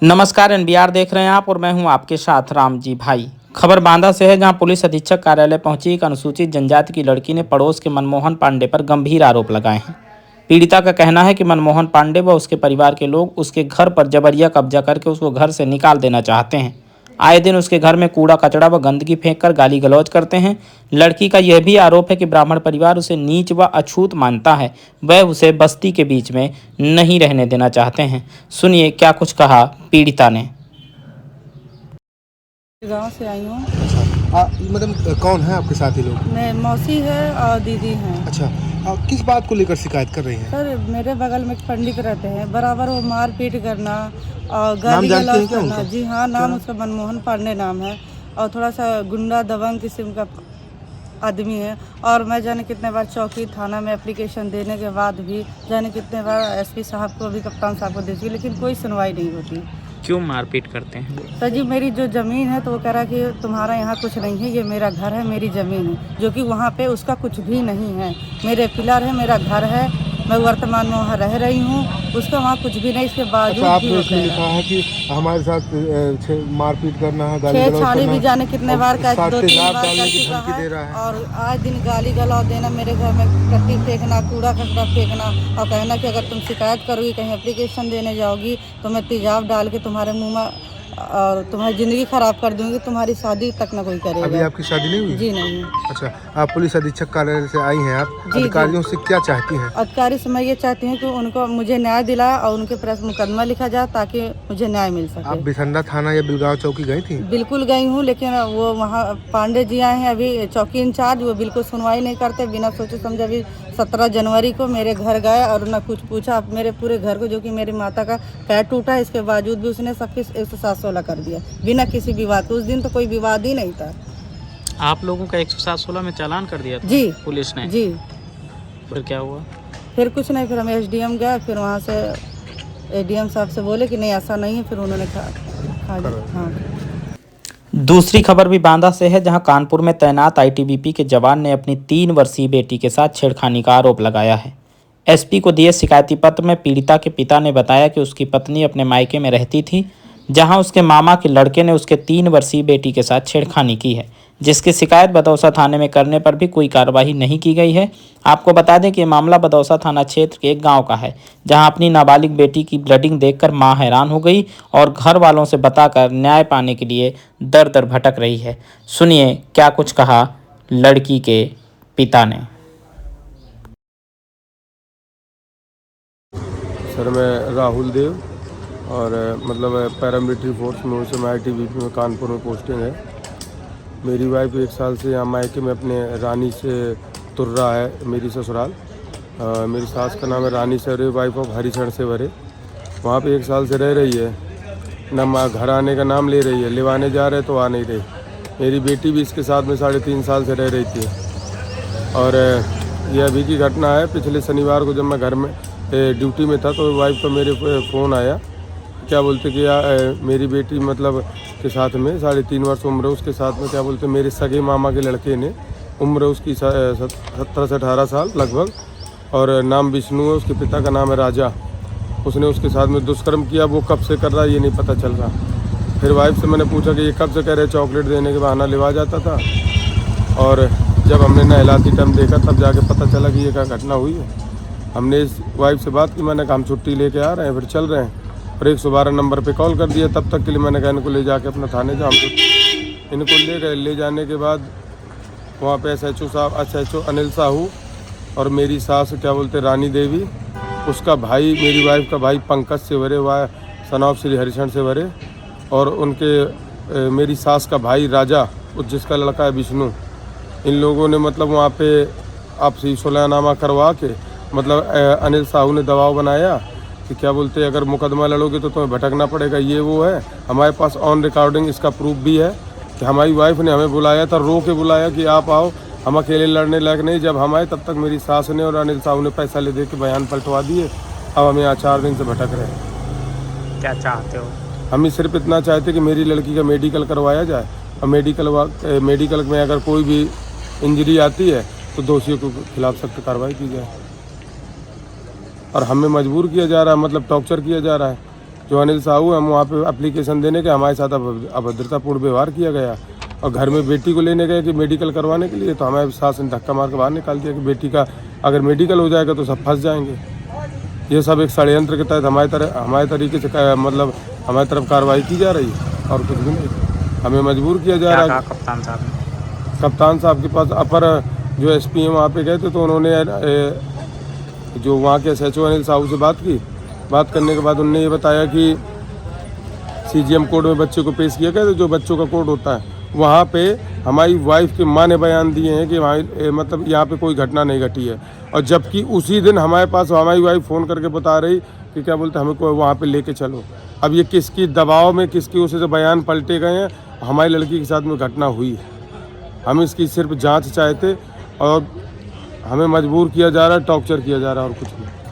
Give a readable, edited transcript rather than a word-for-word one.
नमस्कार, एनबीआर देख रहे हैं आप और मैं हूं आपके साथ रामजी भाई। खबर बांदा से है, जहां पुलिस अधीक्षक कार्यालय पहुंची एक अनुसूचित जनजाति की लड़की ने पड़ोस के मनमोहन पांडे पर गंभीर आरोप लगाए हैं। पीड़िता का कहना है कि मनमोहन पांडे व उसके परिवार के लोग उसके घर पर जबरिया कब्जा करके उसको घर से निकाल देना चाहते हैं। आए दिन उसके घर में कूड़ा कचड़ा व गंदगी फेंककर गाली गलौज करते हैं। लड़की का यह भी आरोप है कि ब्राह्मण परिवार उसे नीच व अछूत मानता है, वह उसे बस्ती के बीच में नहीं रहने देना चाहते हैं। सुनिए क्या कुछ कहा पीड़िता ने। गांव से आई हूँ। अच्छा, मतलब कौन है आपके साथी लोग? मैं मौसी है और दीदी हैं। अच्छा, किस बात को लेकर शिकायत कर रही हैं? सर, मेरे बगल में एक पंडित रहते हैं, बराबर वो मार पीट करना और नाम गाली जानते हैं गलौज क्या करना। उनका? जी हाँ, नाम क्या? उसका मनमोहन पांडे नाम है और थोड़ा सा गुंडा दबंग किस्म का आदमी है। और मैं जाने कितने बार चौकी थाना में एप्लीकेशन देने के बाद भी जाने कितने बार एसपी साहब को भी कप्तान साहब को दे चुकी, लेकिन कोई सुनवाई नहीं होती। क्यों मारपीट करते हैं? सर जी, मेरी जो ज़मीन है तो वो कह रहा कि तुम्हारा यहाँ कुछ नहीं है, ये मेरा घर है, मेरी ज़मीन है, जो कि वहाँ पे उसका कुछ भी नहीं है। मेरे पिलर है, मेरा घर है, मैं वर्तमान में वहाँ रह रही हूँ, उसका वहाँ कुछ भी नहीं। इसके बावजूद अच्छा, भी आपने वो इसमें कह लिखा रहा है कि हमारे साथ मारपीट करना है, गाली छेड़ गलौज छाड़ी करना भी है, जाने कितने बार का, साथ 2-3 तेजाब बार डालने कर की चुका धमकी दे रहा है। है। और आज दिन गाली गलौज देना, मेरे घर में कट्टी फेंकना, कूड़ा कचरा फेंकना और कहना कि अगर तुम शिकायत करोगी, कहीं एप्लीकेशन देने जाओगी तो मैं तेजाब डाल के तुम्हारे मुँह में और तुम्हारी ज़िंदगी ख़राब कर दूंगी, तुम्हारी शादी तक ना कोई करेगा। अभी आपकी शादी नहीं हुई? जी नहीं। अच्छा, आप पुलिस अधीक्षक कार्यालय से आई हैं, आप जी, अधिकारियों से क्या चाहती हैं? अधिकारी से मैं ये चाहती हूँ कि उनको मुझे न्याय दिलाए और उनके प्रति मुकदमा लिखा जाए ताकि मुझे न्याय मिल आप सके। बिसंडा थाना या बिलगांव चौकी गई थी? बिल्कुल गई हूँ, लेकिन वो वहाँ पांडे जी आए हैं अभी चौकी इंचार्ज, वो बिल्कुल सुनवाई नहीं करते। बिना सोचे समझे अभी 17 जनवरी को मेरे घर गए और न कुछ पूछा। मेरे पूरे घर को, जो कि मेरी माता का पैर टूटा है, इसके बावजूद भी उसने सबके 107-16 कर दिया बिना किसी विवाद। उस दिन तो कोई विवाद ही नहीं था। आप लोगों का 107-16 में चालान कर दिया था जी पुलिस ने? जी। फिर क्या हुआ? फिर कुछ नहीं, फिर हम एसडीएम गए, फिर वहाँ से एडीएम साहब से बोले कि नहीं ऐसा नहीं है, फिर उन्होंने हाँ। दूसरी खबर भी बांदा से है, जहां कानपुर में तैनात आईटीबीपी के जवान ने अपनी 3 वर्षीय बेटी के साथ छेड़खानी का आरोप लगाया है। एसपी को दिए शिकायती पत्र में पीड़िता के पिता ने बताया कि उसकी पत्नी अपने मायके में रहती थी, जहां उसके मामा के लड़के ने उसके 3 वर्षीय बेटी के साथ छेड़खानी की है, जिसकी शिकायत बदौसा थाने में करने पर भी कोई कार्रवाई नहीं की गई है। आपको बता दें कि ये मामला बदौसा थाना क्षेत्र के एक गांव का है, जहां अपनी नाबालिग बेटी की ब्लीडिंग देखकर मां हैरान हो गई और घर वालों से बताकर न्याय पाने के लिए दर दर भटक रही है। सुनिए क्या कुछ कहा लड़की के पिता ने। सर, मैं राहुल देव और मतलब पैरामिलिट्री फोर्स में, उसे आईटीबीपी में कानपुर में पोस्टिंग है। मेरी वाइफ 1 साल से यहाँ मायके में अपने रानी से तुर रहा है, मेरी ससुराल। मेरी सास का नाम है रानी सरे, वाइफ ऑफ हरिशरण से भरे। वहाँ पे 1 साल से रह रही है, न माँ घर आने का नाम ले रही है, लेवाने जा रहे तो आ नहीं रही। मेरी बेटी भी इसके साथ में 3.5 साल से रह रही थी। और यह अभी की घटना है। पिछले शनिवार को जब मैं घर में ड्यूटी में था तो वाइफ का मेरे फ़ोन आया, क्या बोलते कि मेरी बेटी मतलब के साथ में 3.5 वर्ष उम्र है, उसके साथ में क्या बोलते मेरे सगे मामा के लड़के ने, उम्र उसकी 17 से 18 साल लगभग, और नाम विष्णु है, उसके पिता का नाम है राजा। उसने उसके साथ में दुष्कर्म किया। वो कब से कर रहा है ये नहीं पता चल रहा। फिर वाइफ से मैंने पूछा कि ये कब से कह रहे, चॉकलेट देने के बहाना लेवा जाता था। और जब हमने नहलाती टाइम देखा तब जाके पता चला कि ये क्या घटना हुई है। हमने इस वाइफ से बात की, मैंने कहा हम छुट्टी लेके आ रहे हैं, फिर चल रहे हैं। और 112 नंबर पे कॉल कर दिया। तब तक के लिए मैंने कहा इनको ले जाके अपना थाने जाओ। इनको ले गए। ले जाने के बाद वहाँ पे SHO अनिल साहू और मेरी सास क्या बोलते रानी देवी, उसका भाई, मेरी वाइफ का भाई पंकज से भरे, वह सन ऑफ श्री हरिशरण से भरे, और उनके मेरी सास का भाई राजा, जिसका लड़का है विष्णु। इन लोगों ने मतलब वहाँ पे आपसी सुलहनामा करवा के मतलब अनिल साहू ने दबाव बनाया कि क्या बोलते अगर मुकदमा लड़ोगे तो तुम्हें भटकना पड़ेगा, ये वो है। हमारे पास ऑन रिकॉर्डिंग इसका प्रूफ भी है कि हमारी वाइफ ने हमें बुलाया था, रो के बुलाया कि आप आओ, हम अकेले लड़ने लायक नहीं। जब हम आए तब तक मेरी सास ने और अनिल साहू ने पैसा ले दे के बयान पलटवा दिए। अब हम यहाँ 4 दिन से भटक रहे हैं। क्या चाहते हो? हम ही सिर्फ इतना चाहते कि मेरी लड़की का मेडिकल करवाया जाए, और मेडिकल में अगर कोई भी इंजरी आती है तो दोषियों के खिलाफ सख्त कार्रवाई की जाए। और हमें मजबूर किया जा रहा है, मतलब टॉर्चर किया जा रहा है जो अनिल साहू हम वहाँ पे एप्लीकेशन देने के हमारे साथ अभद्रतापूर्ण व्यवहार किया गया। और घर में बेटी को लेने गए कि मेडिकल करवाने के लिए, तो हमारे सास ने धक्का मार के बाहर निकाल दिया कि बेटी का अगर मेडिकल हो जाएगा तो सब फंस जाएंगे। ये सब एक षड्यंत्र के तहत हमारे तरीके से मतलब हमारी तरफ कार्रवाई की जा रही है और कुछ भी नहीं। हमें मजबूर किया जा रहा है। कप्तान साहब के पास अपर जो एसपी हैं वहाँ पे गए थे, तो उन्होंने जो वहाँ के SHO अनिल साहू से बात करने के बाद उन्होंने ये बताया कि CGM कोर्ट में बच्चे को पेश किया गया, तो जो बच्चों का कोर्ट होता है वहाँ पे हमारी वाइफ की माँ ने बयान दिए हैं कि मतलब यहाँ पे कोई घटना नहीं घटी है। और जबकि उसी दिन हमारे पास हमारी वाइफ फ़ोन करके बता रही कि क्या बोलते हमें को वहाँ पे लेके चलो। अब ये किसकी दबाव में किसकी उसे जो बयान पलटे गए हैं, हमारी लड़की के साथ में घटना हुई है। हम इसकी सिर्फ जांच चाहते और हमें मजबूर किया जा रहा है, टॉर्चर किया जा रहा है और कुछ नहीं।